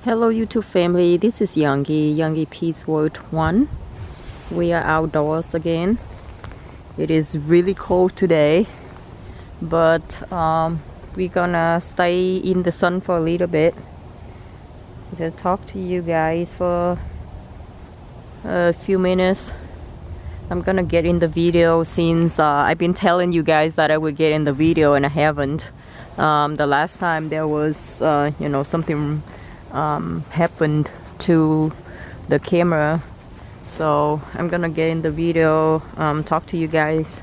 Hello YouTube family, this is YungyPeaceWorld1. We are outdoors again. It is really cold today, but we're gonna stay in the sun for a little bit. Just talk to you guys for a few minutes. I'm gonna get in the video since I've been telling you guys that I would get in the video and I haven't. The last time there was something happened to the camera, so I'm gonna get in the video, talk to you guys.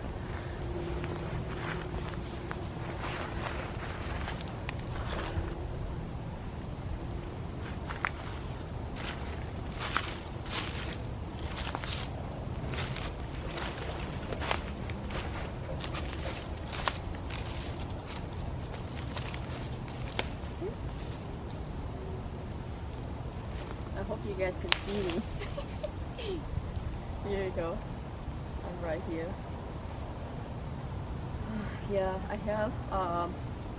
I hope you guys can see me. Here you go. I'm right here. Yeah, I have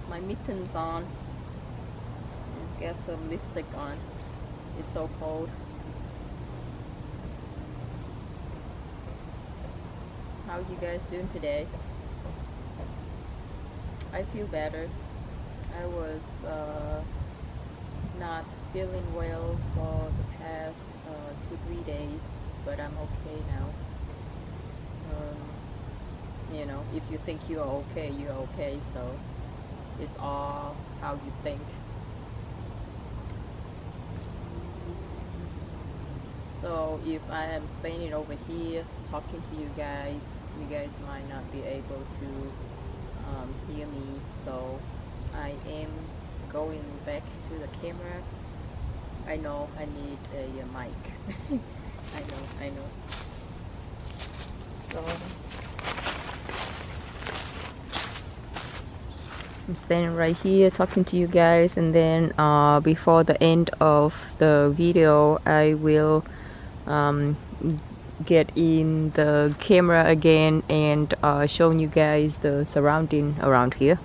my mittens on. Let's get some lipstick on. It's so cold. How you guys doing today? I feel better. I was not feeling well for the past 2-3 days, but I'm okay now. If you think you are okay, you are okay, so it's all how you think. So if I am standing over here talking to you guys might not be able to hear me, so I am going back to the camera. I know I need a mic. I know. So I'm standing right here talking to you guys, and then before the end of the video I will get in the camera again and showing you guys the surrounding around here.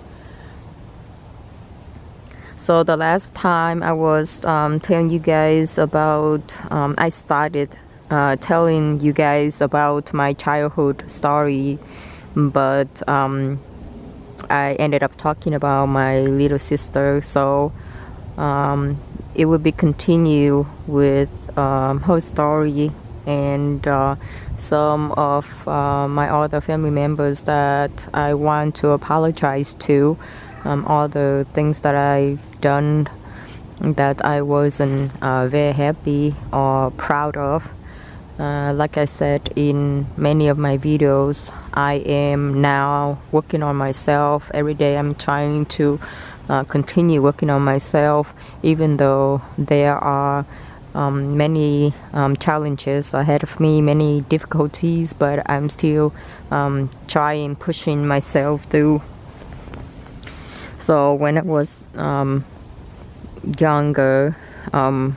So the last time I was telling you guys about, I started telling you guys about my childhood story, but I ended up talking about my little sister, so it will be continue with her story and some of my other family members that I want to apologize to. All the things that I've done that I wasn't very happy or proud of. Like I said in many of my videos, I am now working on myself. Every day I'm trying to continue working on myself, even though there are many challenges ahead of me, many difficulties, but I'm still pushing myself through. So when I was younger, I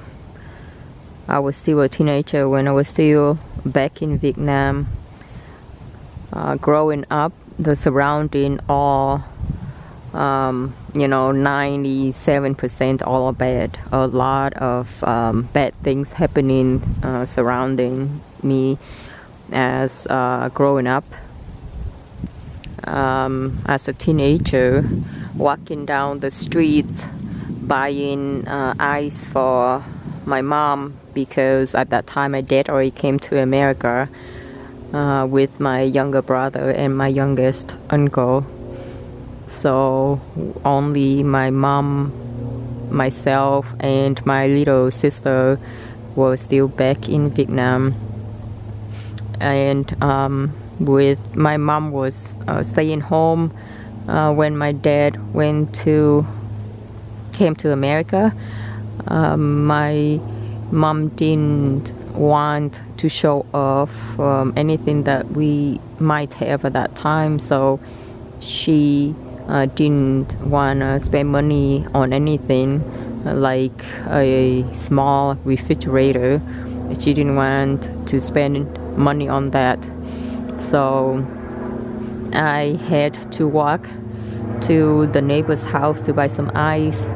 was still a teenager when I was still back in Vietnam. Growing up, the surrounding all 97% all are bad. A lot of bad things happening surrounding me as growing up. As a teenager, walking down the streets buying ice for my mom, because at that time my dad already came to America with my younger brother and my youngest uncle. So only my mom, myself, and my little sister were still back in Vietnam. And with my mom was staying home when my dad came to America. My mom didn't want to show off anything that we might have at that time, so she didn't want to spend money on anything like a small refrigerator. She didn't want to spend money on that, so I had to walk to the neighbor's house to buy some ice.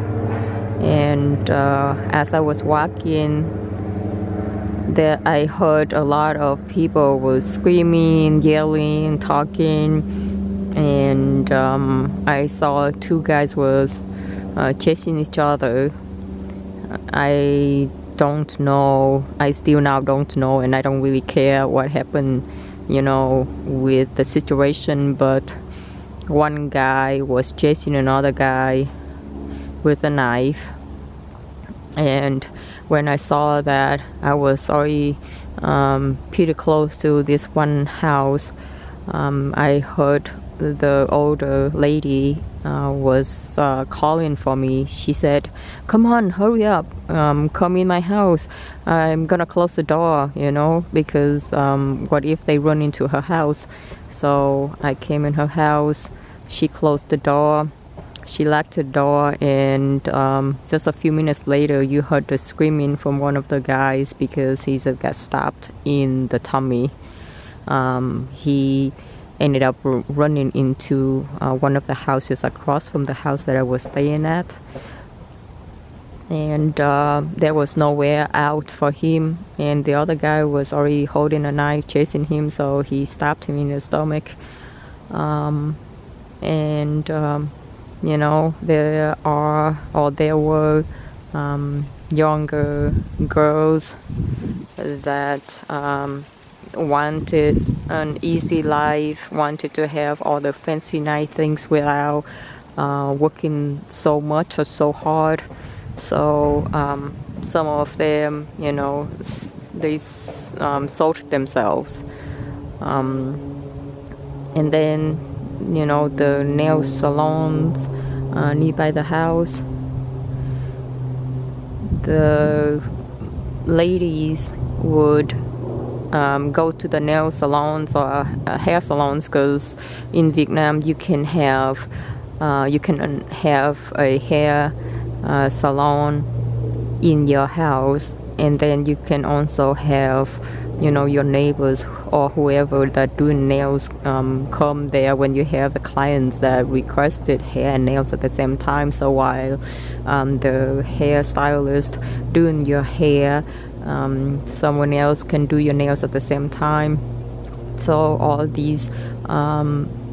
And as I was walking there, I heard a lot of people was screaming, yelling, talking, and I saw two guys was chasing each other. I don't know, I still now don't know, and I don't really care what happened, with the situation, but one guy was chasing another guy with a knife. And when I saw that, I was already pretty close to this one house. I heard the older lady was calling for me. She said, "Come on, hurry up, come in my house. I'm gonna close the door, because what if they run into her house?" So I came in her house. She closed the door. She locked the door, and just a few minutes later, you heard the screaming from one of the guys because he got stabbed in the tummy. He ended up running into one of the houses across from the house that I was staying at. And there was nowhere out for him, and the other guy was already holding a knife chasing him, so he stabbed him in the stomach. There were younger girls that wanted an easy life, wanted to have all the fancy nice things without working so much or so hard. So some of them, they sold themselves. And then, the nail salons nearby the house, the ladies would go to the nail salons or hair salons, because in Vietnam you can have a hair salon in your house, and then you can also have your neighbors or whoever that doing nails come there when you have the clients that requested hair and nails at the same time. So while the hairstylist doing your hair, someone else can do your nails at the same time. So all these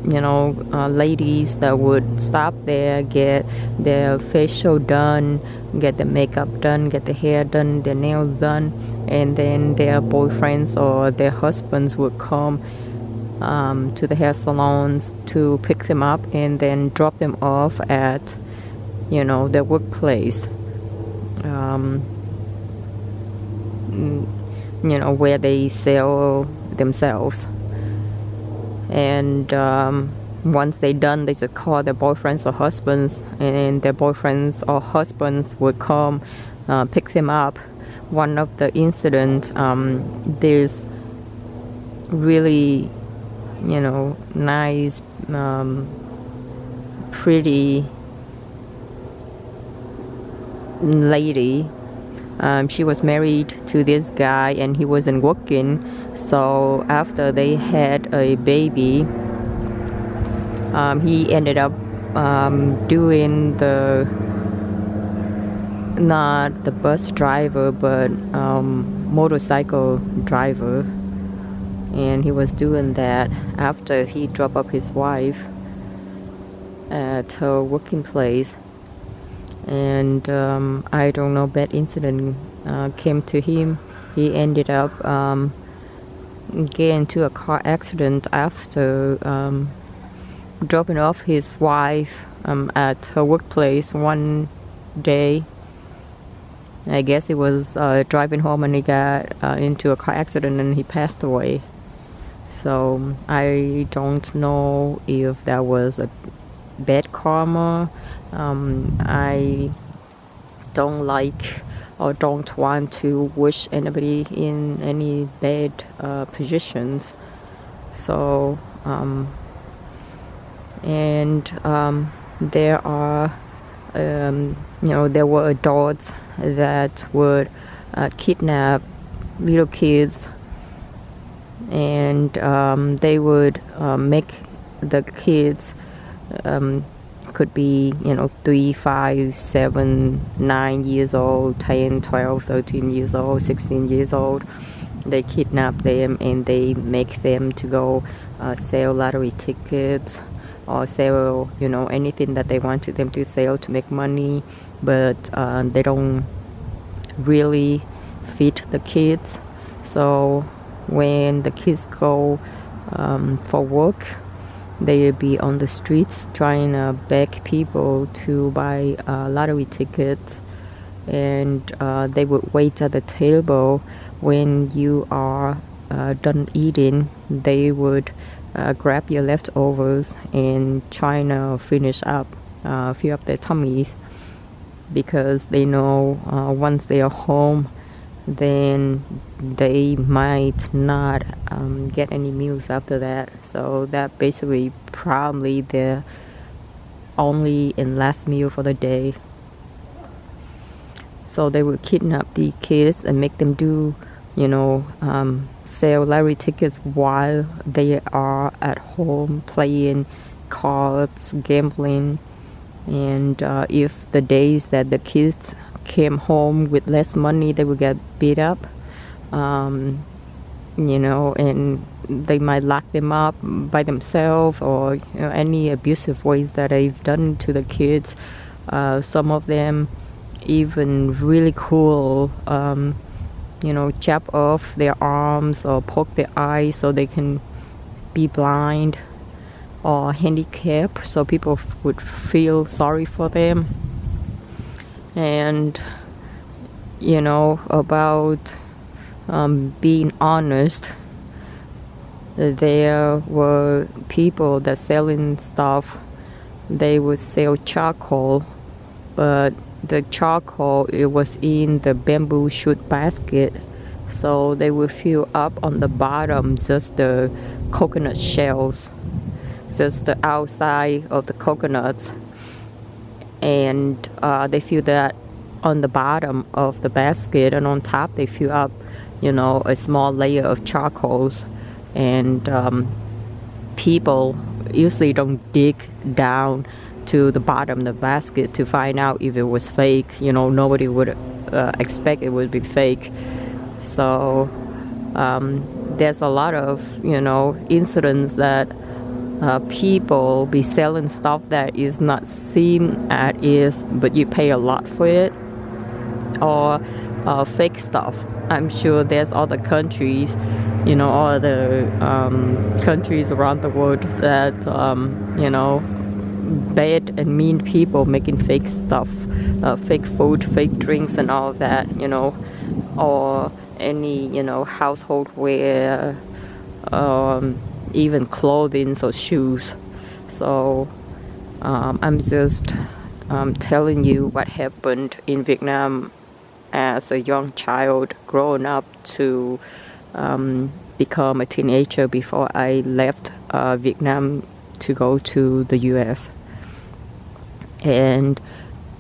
ladies that would stop there, get their facial done, get the makeup done, get the hair done, their nails done, and then their boyfriends or their husbands would come to the hair salons to pick them up and then drop them off at their workplace, where they sell themselves. And once they're done, they just call their boyfriends or husbands, and their boyfriends or husbands would come pick them up. One of the incidents, there's really, nice, pretty lady. She was married to this guy, and he wasn't working. So after they had a baby, he ended up doing not the bus driver, but motorcycle driver. And he was doing that after he dropped up his wife at her working place. And I don't know, bad incident came to him. He ended up getting into a car accident after dropping off his wife at her workplace one day. I guess he was driving home and he got into a car accident and he passed away. So I don't know if that was a bad karma. I don't like or don't want to wish anybody in any bad positions. So there are there were adults that would kidnap little kids, and they would make the kids, because could be, 3, 5, 7, 9 years old, 10, 12, 13 years old, 16 years old. They kidnap them and they make them to go sell lottery tickets or sell, anything that they wanted them to sell to make money, but they don't really feed the kids. So when the kids go for work, they will be on the streets trying to beg people to buy lottery tickets, and they would wait at the table. When you are done eating, they would grab your leftovers and try to fill up their tummies, because they know once they are home, then they might not get any meals after that. So that basically probably their only and last meal for the day. So they would kidnap the kids and make them do, sell lottery tickets while they are at home playing cards, gambling. And if the days that the kids came home with less money, they would get beat up, and they might lock them up by themselves, or any abusive ways that they've done to the kids. Some of them even really cool, chop off their arms or poke their eyes so they can be blind or handicapped, so people would feel sorry for them. And about being honest, there were people that selling stuff. They would sell charcoal, but the charcoal, it was in the bamboo shoot basket, so they would fill up on the bottom just the coconut shells, just the outside of the coconuts, and they fill that on the bottom of the basket, and on top they fill up a small layer of charcoals. And people usually don't dig down to the bottom of the basket to find out if it was fake. Nobody would expect it would be fake. So there's a lot of incidents that people be selling stuff that is not seen as is, but you pay a lot for it, or fake stuff. I'm sure there's other countries, all the countries around the world that bad and mean people making fake stuff, fake food, fake drinks, and all of that, or any household wear, even clothing or shoes. So I'm just telling you what happened in Vietnam as a young child growing up to become a teenager before I left Vietnam to go to the US. And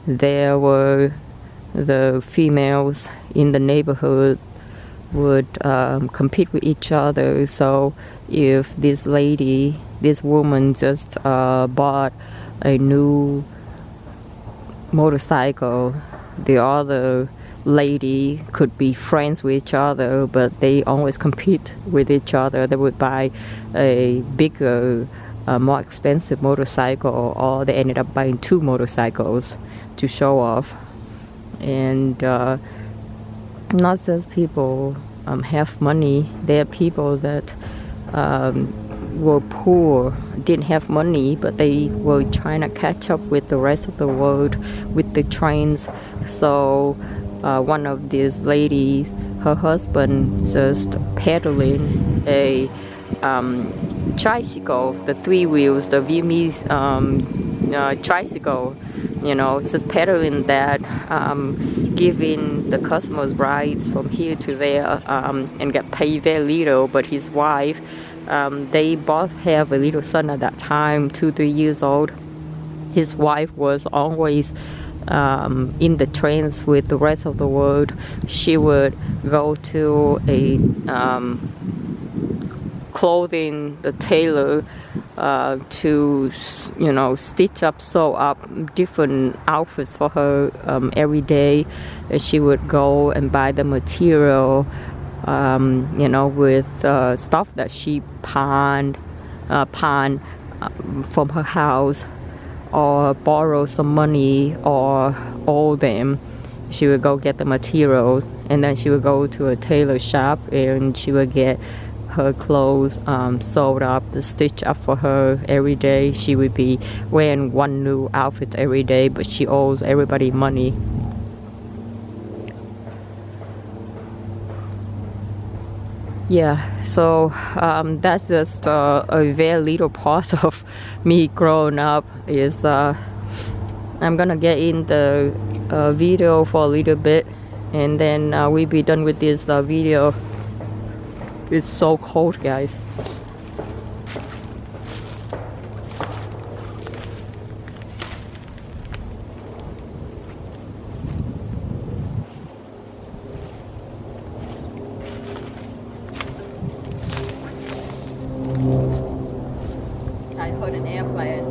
there were the females in the neighborhood would compete with each other. So if this woman just bought a new motorcycle, the other lady could be friends with each other, but they always compete with each other. They would buy a bigger, more expensive motorcycle, or they ended up buying 2 motorcycles to show off. And not just people have money. There are people that were poor, didn't have money, but they were trying to catch up with the rest of the world with the trains. So one of these ladies, her husband just pedaling a tricycle, the 3 wheels, the Vietnamese tricycle, just pedaling that, giving the customers rides from here to there, and get paid very little. But his wife, they both have a little son at that time, 2-3 years old. His wife was always in the trains with the rest of the world. She would go to a clothing the tailor to, you know, stitch up, sew up different outfits for her every day. And she would go and buy the material, you know, with stuff that she pawned from her house, or borrow some money or owe them. She would go get the materials, and then she would go to a tailor shop and she would get her clothes sewed up, stitched up for her every day. She would be wearing one new outfit every day, but she owes everybody money. Yeah, so that's just a very little part of me growing up. Is I'm gonna get in the video for a little bit, and then we'll be done with this video. It's so cold, guys. I heard an airplane.